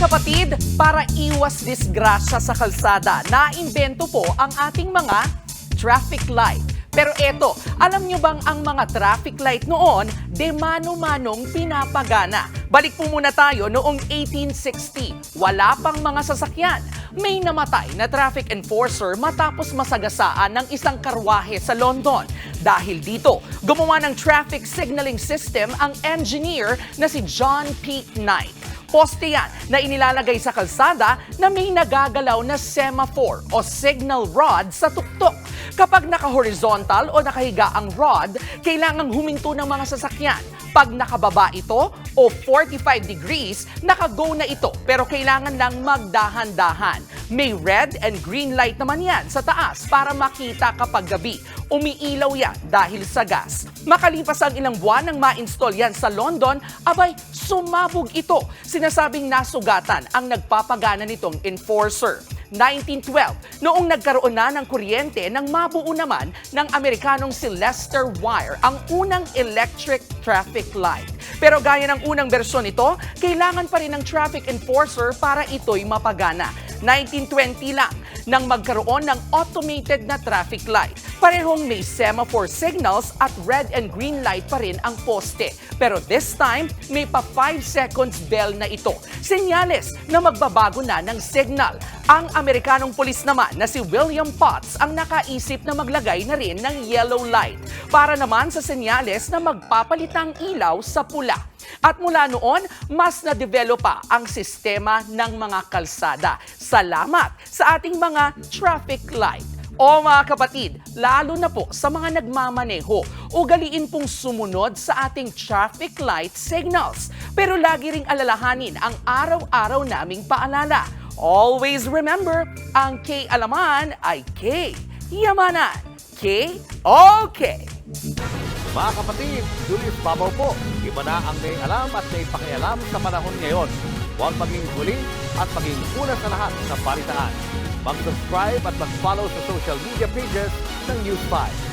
kapatid, para iwas disgrasya sa kalsada, naimbento po ang ating mga traffic light. Pero eto, alam nyo bang ang mga traffic light noon, de mano-manong pinapagana? Balik po muna tayo noong 1860. Wala pang mga sasakyan. May namatay na traffic enforcer matapos masagasaan ng isang karwahe sa London. Dahil dito, gumawa ng traffic signaling system ang engineer na si John P. Knight. Poste yan na inilalagay sa kalsada na may nagagalaw na semaphore o signal rod sa tuktok. Kapag naka-horizontal o nakahiga ang rod, kailangang huminto ng mga sasakyan. Pag nakababa ito o 45 degrees, naka-go na ito pero kailangan lang magdahan-dahan. May red and green light naman yan sa taas para makita kapag gabi. Umiilaw yan dahil sa gas. Makalipas ang ilang buwan nang ma-install yan sa London, abay, sumabog ito. Sinasabing nasugatan ang nagpapagana nitong enforcer. 1912, noong nagkaroon na ng kuryente nang mabuo naman ng Amerikanong si Lester Wire ang unang electric traffic light. Pero gaya ng unang bersyon nito, kailangan pa rin ng traffic enforcer para ito'y mapagana. 1920 lang nang magkaroon ng automated na traffic light. Parehong may semaphore signals at red and green light pa rin ang poste. Pero this time, may pa 5 seconds bell na ito. Senyales na magbabago na ng signal. Ang Amerikanong pulis naman na si William Potts ang nakaisip na maglagay na rin ng yellow light para naman sa senyales na magpapalit ang ilaw sa pula. At mula noon, mas na-develop pa ang sistema ng mga kalsada. Salamat sa ating mga traffic light. O mga kapatid, lalo na po sa mga nagmamaneho, ugaliin pong sumunod sa ating traffic light signals. Pero lagi ring alalahanin ang araw-araw naming paalala. Always remember, ang K-alaman ay K-yamanan. K-okay. Mga kapatid, Julius Babaw po. Iba na ang may alam at may pakialam sa panahon ngayon. Huwag maging huli at maging una sa lahat sa balitaan. Mag-subscribe at mag-follow sa social media pages ng News 5.